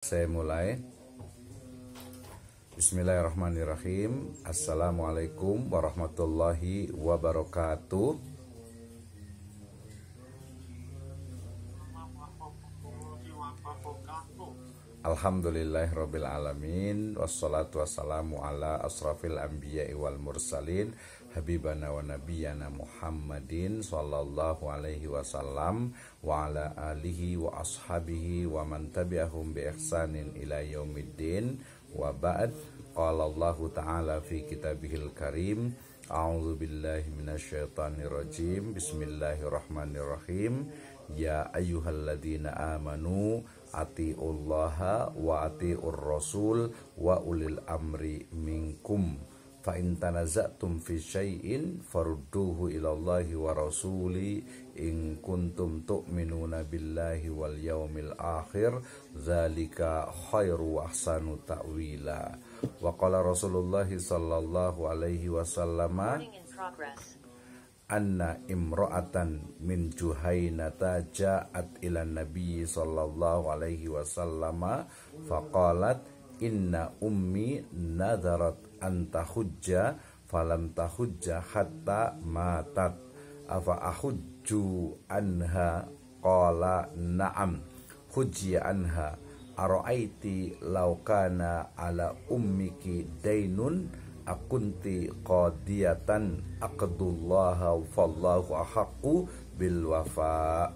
Saya mulai. Bismillahirrahmanirrahim. Assalamualaikum warahmatullahi wabarakatuh. Alhamdulillahirabbil alamin, wassalatu wassalamu ala asrafil anbiya'i wal mursalin, habibana wa nabiyyana Muhammadin sallallahu alaihi wasallam wa ala alihi wa ashabihi wa man tabi'ahum bi ihsanin ila yaumiddin. Wa ba'd. Qala Allah ta'ala fi kitabihil karim, a'udzu billahi minasyaitonir rajim. Bismillahirrahmanirrahim. Ya ayyuhalladzina amanu atiullaha wa atiur rasul wa ulil amri minkum fa in tanaza'tum fi syai'in farudduhu ilallahi wa rasuli in kuntum tu'minuna billahi wal yaumil akhir dzalika khairu wa ahsanu ta'wila. Wa qala Rasulullah sallallahu alaihi wasallam anna imra'atan min Juhainata ja'at ila Nabi sallallahu alaihi wasallam faqalat inna ummi nadarat an tahujja falam tahujja hatta matat afa ahujju anha qala na'am hujja anha ara'aiti law kana ala ummiki dainun akunti qadiyatan aqdullaha fallahu ahaqqu bil wafa.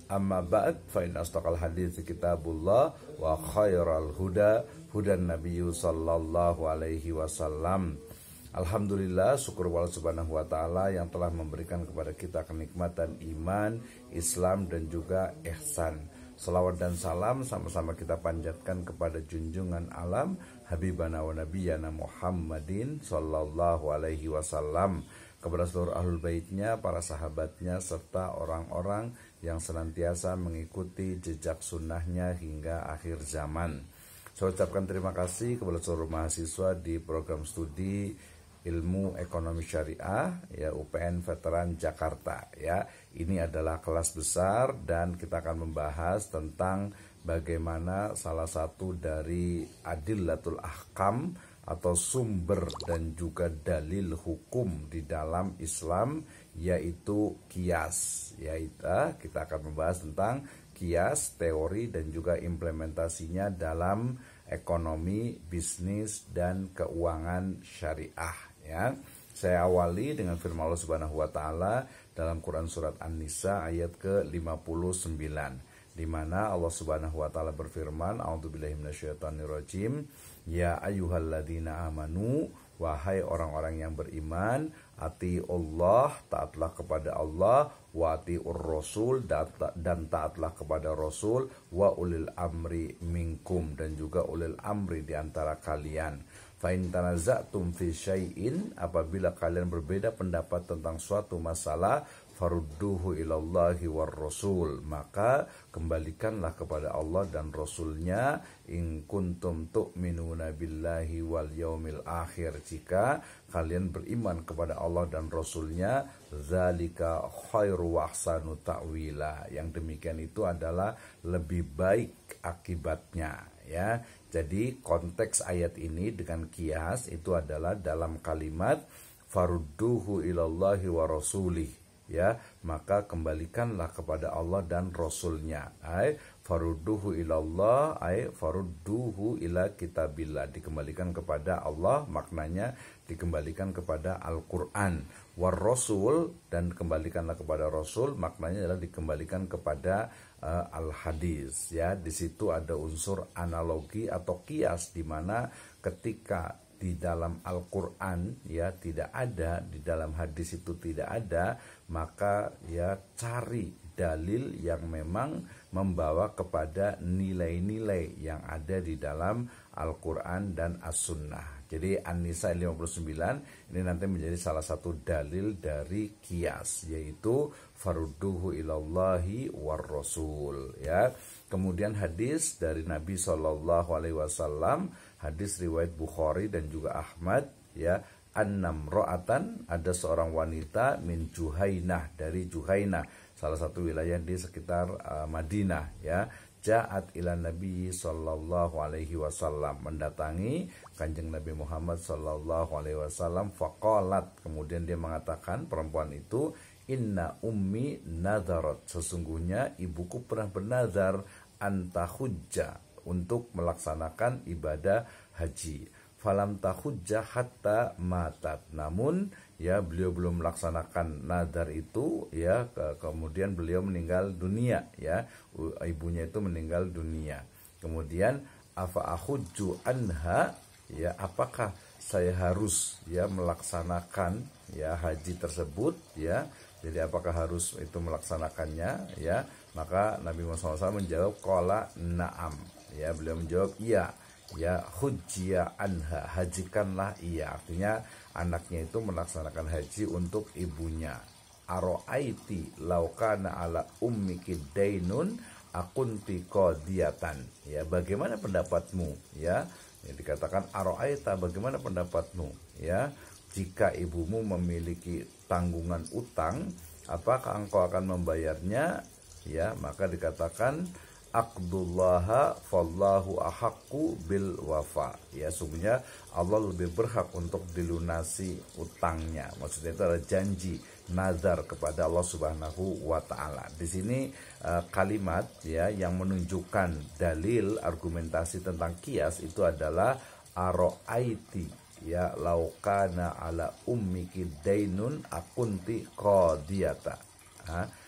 Amma ba'd, fa in astaqal hadits kitabullah wa khairal huda hudan nabiyyu sallallahu alaihi wasallam. Alhamdulillah, syukur Allah subhanahu wa ta'ala yang telah memberikan kepada kita kenikmatan iman, Islam dan juga ihsan. Salawat dan salam sama-sama kita panjatkan kepada junjungan alam habibana wa nabiyyana Muhammadin sallallahu alaihi wasallam, kepada seluruh ahlul baitnya, para sahabatnya, serta orang-orang yang senantiasa mengikuti jejak sunnahnya hingga akhir zaman. Saya ucapkan terima kasih kepada seluruh mahasiswa di program studi Ilmu Ekonomi Syariah ya UPN Veteran Jakarta ya. Ini adalah kelas besar dan kita akan membahas tentang bagaimana salah satu dari adillatul ahkam atau sumber dan juga dalil hukum di dalam Islam, yaitu qiyas. Kita akan membahas tentang qiyas, teori dan juga implementasinya dalam ekonomi, bisnis dan keuangan syariah ya. Saya awali dengan firman Allah Subhanahu wa taala dalam Quran surat An-Nisa ayat ke-59, di mana Allah Subhanahu wa taala berfirman, a'udzubillahi minasyaitonirrajim, ya ayyuhalladzina amanu, wahai orang-orang yang beriman, ati Allah, taatlah kepada Allah, wa atiur rasul, dan taatlah kepada Rasul, wa ulil amri minkum, dan juga ulil amri di antara kalian. Fa in tanaza'tum fi syai'in, apabila kalian berbeda pendapat tentang suatu masalah, farudduhu ilallahi war rasul, maka kembalikanlah kepada Allah dan Rasulnya, in kuntum tu'minuna billahi wal yaumil akhir, jika kalian beriman kepada Allah dan Rasulnya, dzalika khairu wa ahsanu ta'wila, yang demikian itu adalah lebih baik akibatnya ya. Jadi konteks ayat ini dengan qiyas itu adalah dalam kalimat farudduhu ilallahi wa rasulih ya, maka kembalikanlah kepada Allah dan Rasulnya. Farudduhu ilallah, farudduhu ila kitabillah, dikembalikan kepada Allah, maknanya dikembalikan kepada Al-Quran. War rasul, dan kembalikanlah kepada Rasul, maknanya adalah dikembalikan kepada al-hadis ya. Di situ ada unsur analogi atau qiyas, di mana ketika di dalam Al-Quran ya tidak ada, di dalam hadis itu tidak ada, maka ya cari dalil yang memang membawa kepada nilai-nilai yang ada di dalam Al-Quran dan As-Sunnah. Jadi An-Nisa 59 ini nanti menjadi salah satu dalil dari qiyas, yaitu farudduhu ilallahi war rasul ya. Kemudian hadis dari Nabi Shallallahu alaihi wasallam, hadis riwayat Bukhari dan juga Ahmad ya, annam ro'atan, ada seorang wanita min Juhainah, dari Juhainah, salah satu wilayah di sekitar Madinah ya. ja'at ila Nabi sallallahu alaihi wasallam, mendatangi Kanjeng Nabi Muhammad sallallahu alaihi wasallam, faqalat, kemudian dia mengatakan, perempuan itu, inna ummi nadharat, sesungguhnya ibuku pernah bernazar antahujja, untuk melaksanakan ibadah haji. Falam tahujja hatta matat, namun ya beliau belum melaksanakan nadar itu ya, kemudian beliau meninggal dunia ya, ibunya itu meninggal dunia. Kemudian afa ahujju anha, ya apakah saya harus ya melaksanakan ya haji tersebut ya, jadi apakah harus itu melaksanakannya ya. Maka Nabi Muhammad SAW menjawab qala na'am, ya beliau menjawab iya, ya hujjiya anha, hajikanlah ia, artinya anaknya itu melaksanakan haji untuk ibunya. Aro'aiti laukana ala ummiki dainun akunti qadiyatan, ya bagaimana pendapatmu ya, yang dikatakan aro'aita, bagaimana pendapatmu ya, jika ibumu memiliki tanggungan utang, apakah engkau akan membayarnya ya. Maka dikatakan aqdullaha fallahu ahaqqu bil wafa, ya sungguhnya Allah lebih berhak untuk dilunasi utangnya. Maksudnya itu adalah janji nazar kepada Allah Subhanahu wa taala. Di sini kalimat ya yang menunjukkan dalil argumentasi tentang kias itu adalah aro'aiti, ya laukana ala ummiki dainun akunti qadiyata.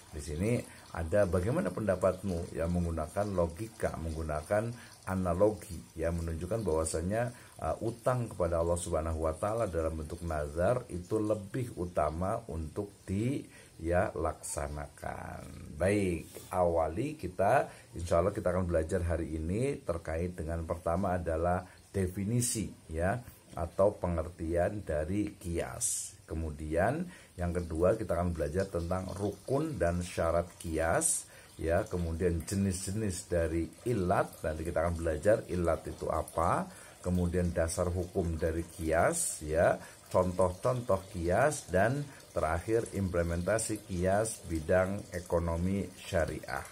Di sini ada bagaimana pendapatmu, ya menggunakan logika, menggunakan analogi, ya menunjukkan bahwasanya utang kepada Allah Subhanahu wa taala dalam bentuk nazar itu lebih utama untuk laksanakan. Baik, awali kita, insya Allah kita akan belajar hari ini terkait dengan pertama adalah definisi ya atau pengertian dari kias. Kemudian yang kedua kita akan belajar tentang rukun dan syarat kias ya, kemudian jenis-jenis dari ilat, nanti kita akan belajar ilat itu apa, kemudian dasar hukum dari kias ya, contoh-contoh kias, dan terakhir implementasi kias bidang ekonomi syariah.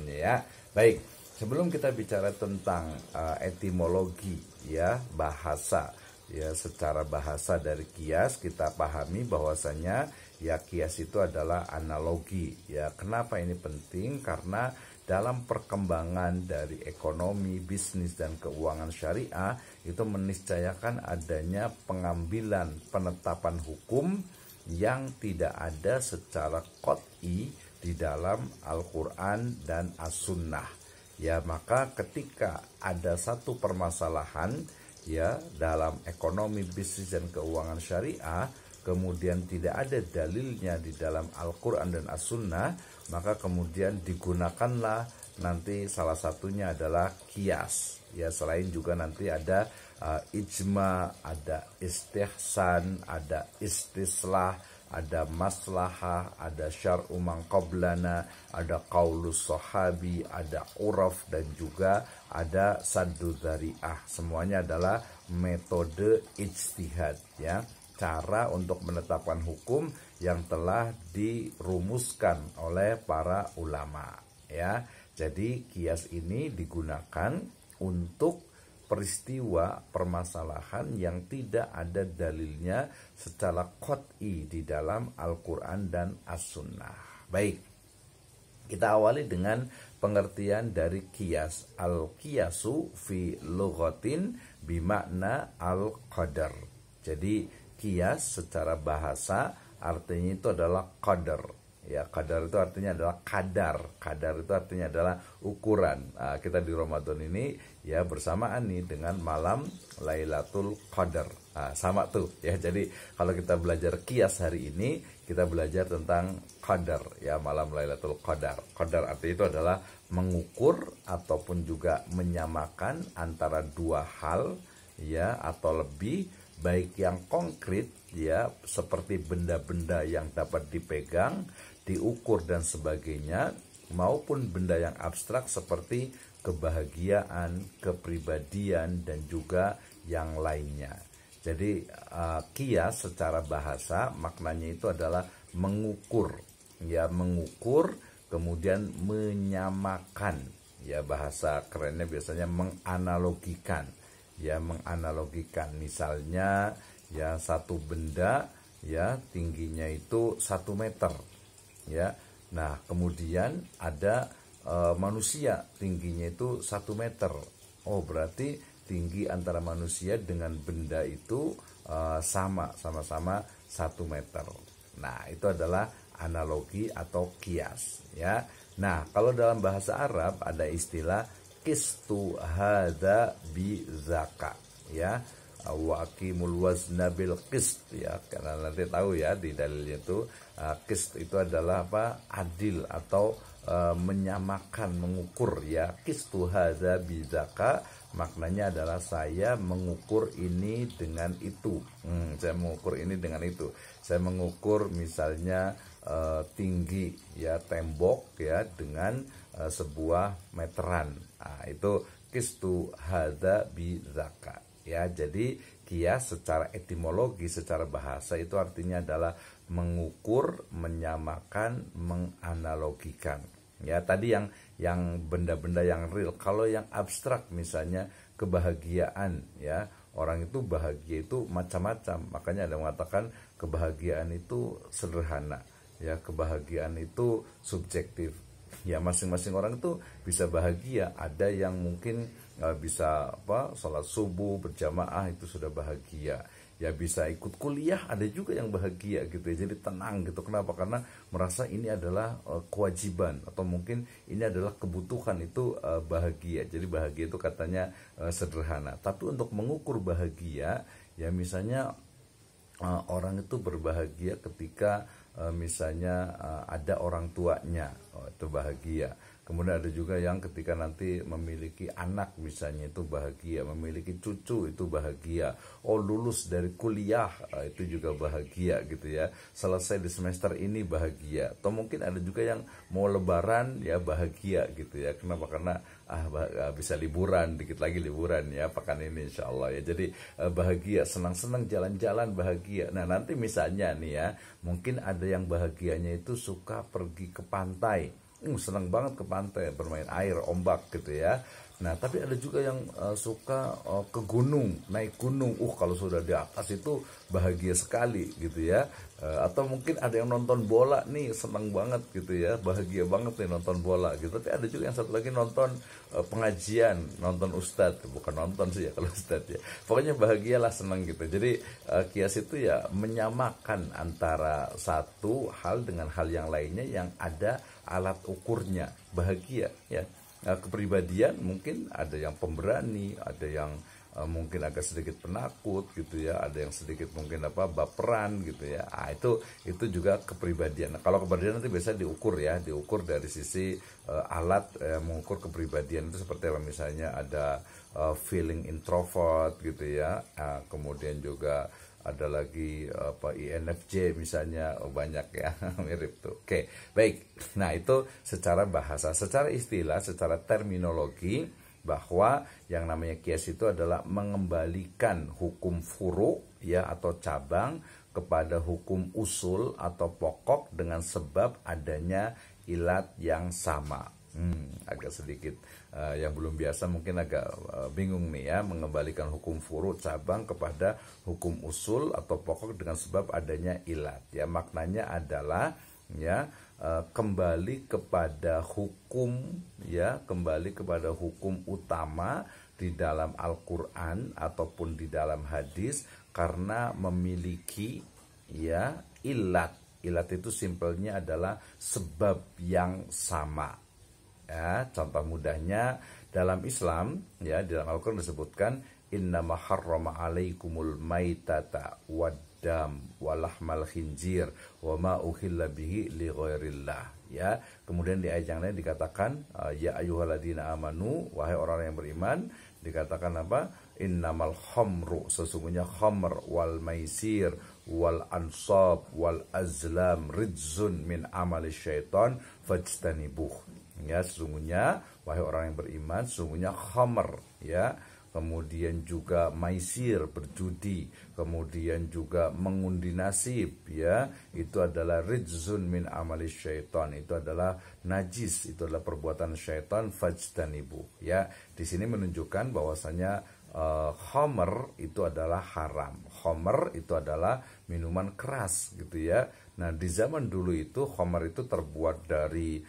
Ya. Baik, sebelum kita bicara tentang etimologi ya, bahasa ya, secara bahasa dari kias kita pahami bahwasanya ya kias itu adalah analogi ya. Kenapa ini penting? Karena dalam perkembangan dari ekonomi, bisnis, dan keuangan syariah itu meniscayakan adanya pengambilan penetapan hukum yang tidak ada secara qat'i di dalam Al-Quran dan As-Sunnah ya. Maka ketika ada satu permasalahan ya dalam ekonomi, bisnis, dan keuangan syariah, kemudian tidak ada dalilnya di dalam Al-Quran dan As-Sunnah, maka kemudian digunakanlah nanti salah satunya adalah kias ya. Selain juga nanti ada ijma, ada istihsan, ada istislah, ada maslahah, ada syar'u man qablana, ada qaulus sahabi, ada uraf, dan juga ada saddu dzari'ah. Semuanya adalah metode ijtihad ya, cara untuk menetapkan hukum yang telah dirumuskan oleh para ulama ya. Jadi kias ini digunakan untuk peristiwa permasalahan yang tidak ada dalilnya secara qat'i di dalam Al-Quran dan As-Sunnah. Baik, kita awali dengan pengertian dari kias. Al-kiasu fi lughatin bimakna al-qadar. Jadi kias secara bahasa artinya itu adalah qadar. Ya, qadar itu artinya adalah kadar. Kadar itu artinya adalah ukuran. Kita di Ramadan ini ya bersamaan nih dengan malam Lailatul Qadar. Sama tuh ya. Jadi kalau kita belajar kias hari ini, kita belajar tentang qadar ya, malam Lailatul Qadar. Qadar artinya itu adalah mengukur ataupun juga menyamakan antara dua hal ya atau lebih, baik yang konkret ya seperti benda-benda yang dapat dipegang, diukur dan sebagainya, maupun benda yang abstrak seperti kebahagiaan, kepribadian, dan juga yang lainnya. Jadi kias secara bahasa maknanya itu adalah mengukur ya, mengukur kemudian menyamakan, ya bahasa kerennya biasanya menganalogikan, ya menganalogikan. Misalnya ya satu benda ya tingginya itu 1 meter, ya. Nah kemudian ada manusia tingginya itu 1 meter. Oh berarti tinggi antara manusia dengan benda itu sama-sama 1 meter. Nah itu adalah analogi atau kias, ya. Nah kalau dalam bahasa Arab ada istilah qistu hadza bi zaka, ya, wa aqimul wazna bil qist, ya, karena nanti tahu ya di dalilnya itu qist itu adalah apa, adil atau menyamakan, mengukur, ya. Qistu hadza bi zaka maknanya adalah saya mengukur ini dengan itu, saya mengukur ini dengan itu, saya mengukur misalnya tinggi ya tembok ya dengan sebuah meteran. Nah, itu qistu hadza bi zaka, ya. Jadi kias secara etimologi, secara bahasa itu artinya adalah mengukur, menyamakan, menganalogikan. Ya, tadi yang benda-benda yang real. Kalau yang abstrak misalnya kebahagiaan, ya. Orang itu bahagia itu macam-macam. Makanya ada yang mengatakan kebahagiaan itu sederhana. Ya, kebahagiaan itu subjektif. Ya, masing-masing orang itu bisa bahagia. Ada yang mungkin bisa sholat subuh berjamaah itu sudah bahagia. Ya bisa ikut kuliah, ada juga yang bahagia gitu ya. Jadi tenang gitu. Kenapa? Karena merasa ini adalah kewajiban atau mungkin ini adalah kebutuhan, itu bahagia. Jadi bahagia itu katanya sederhana. Tapi untuk mengukur bahagia, ya misalnya orang itu berbahagia ketika misalnya ada orang tuanya, itu bahagia. Kemudian ada juga yang ketika nanti memiliki anak misalnya itu bahagia, memiliki cucu itu bahagia. Oh lulus dari kuliah itu juga bahagia gitu ya. Selesai di semester ini bahagia. Atau mungkin ada juga yang mau lebaran ya bahagia gitu ya. Kenapa? Karena bisa liburan, dikit lagi liburan ya pekan ini insya Allah ya. Jadi bahagia, senang-senang jalan-jalan bahagia. Nah nanti misalnya nih ya, mungkin ada yang bahagianya itu suka pergi ke pantai. Senang banget ke pantai, bermain air, ombak gitu ya. Nah tapi ada juga yang suka ke gunung, naik gunung. Kalau sudah di atas itu bahagia sekali gitu ya. Atau mungkin ada yang nonton bola nih, senang banget gitu ya, bahagia banget nih nonton bola gitu. Tapi ada juga yang satu lagi nonton pengajian, nonton ustadz, bukan nonton sih ya kalau ustadz ya. Pokoknya bahagialah, senang gitu. Jadi kias itu ya menyamakan antara satu hal dengan hal yang lainnya yang ada alat ukurnya. Bahagia ya. Kepribadian mungkin ada yang pemberani, ada yang mungkin agak sedikit penakut gitu ya, ada yang sedikit mungkin baperan gitu ya. Itu juga kepribadian. Nah, kalau kepribadian nanti biasa diukur ya, diukur dari sisi alat mengukur kepribadian itu seperti apa, misalnya ada feeling introvert gitu ya. Kemudian juga ada lagi INFJ misalnya, banyak ya mirip tuh. Oke, baik. Nah, itu secara bahasa, secara istilah, secara terminologi, bahwa yang namanya kias itu adalah mengembalikan hukum furu ya atau cabang kepada hukum usul atau pokok dengan sebab adanya ilat yang sama. Agak sedikit yang belum biasa mungkin agak bingung nih ya, mengembalikan hukum furu cabang kepada hukum usul atau pokok dengan sebab adanya ilat. Ya maknanya adalah ya kembali kepada hukum, ya kembali kepada hukum utama di dalam Al-Qur'an ataupun di dalam hadis karena memiliki ya ilat. Ilat itu simpelnya adalah sebab yang sama. Ya, contoh mudahnya dalam Islam ya, di dalam Al-Qur'an disebutkan innama harrama alaikumul maitata waddam walahmal khinzir wa ma uhilla bihi li ghairillah ya. Kemudian di ayat yang lain dikatakan ya ayyuhalladzina amanu, wahai orang yang beriman, dikatakan apa? Innamal khamru, sesungguhnya khamr, wal maisir, wal ansab, wal azlam rijzun min amali syaitan fajtanibuh. Ya, sesungguhnya wahai orang yang beriman, sesungguhnya khamr ya, kemudian juga maisir, berjudi, kemudian juga mengundi nasib, ya, itu adalah rijzun min amali syaitan, itu adalah najis, itu adalah perbuatan syaitan, fajtanibu, ya. Di sini menunjukkan bahwasanya khamr itu adalah haram. Khamr itu adalah minuman keras, gitu ya. Nah, di zaman dulu itu khamr itu terbuat dari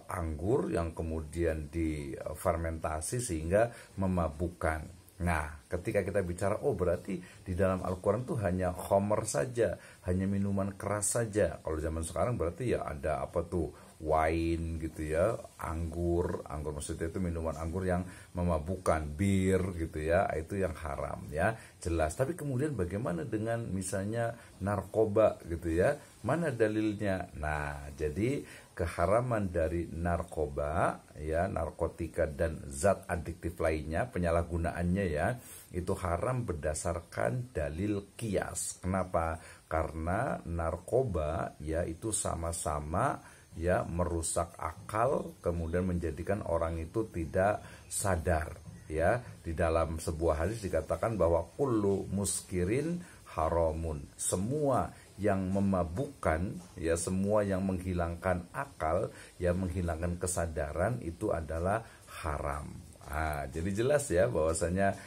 anggur yang kemudian difermentasi sehingga memabukkan. Nah, ketika kita bicara, oh berarti di dalam Al-Quran tuh hanya khamr saja, hanya minuman keras saja. Kalau zaman sekarang berarti ya ada apa tuh, wine gitu ya, anggur maksudnya itu minuman anggur yang memabukkan, bir gitu ya, itu yang haram ya, jelas. Tapi kemudian bagaimana dengan misalnya narkoba gitu ya, mana dalilnya? Nah, jadi keharaman dari narkoba ya, narkotika dan zat adiktif lainnya, penyalahgunaannya ya, itu haram berdasarkan dalil qiyas. Kenapa? Karena narkoba ya itu sama-sama ya merusak akal, kemudian menjadikan orang itu tidak sadar ya. Di dalam sebuah hadis dikatakan bahwa kullu muskirin haramun, semua yang memabukkan ya, semua yang menghilangkan akal, yang menghilangkan kesadaran itu adalah haram. Nah, jadi jelas ya bahwasanya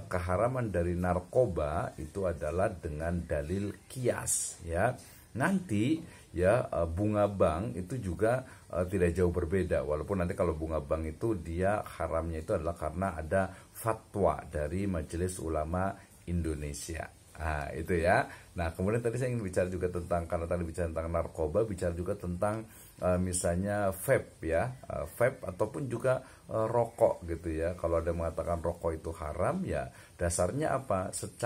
keharaman dari narkoba itu adalah dengan dalil qiyas ya. Nanti ya bunga bank itu juga tidak jauh berbeda, walaupun nanti kalau bunga bank itu dia haramnya itu adalah karena ada fatwa dari Majelis Ulama Indonesia. Nah, itu ya. Nah, kemudian tadi saya ingin bicara juga tentang, karena tadi bicara tentang narkoba, bicara juga tentang misalnya vape ya, vape ataupun juga rokok gitu ya. Kalau ada mengatakan rokok itu haram ya, dasarnya apa?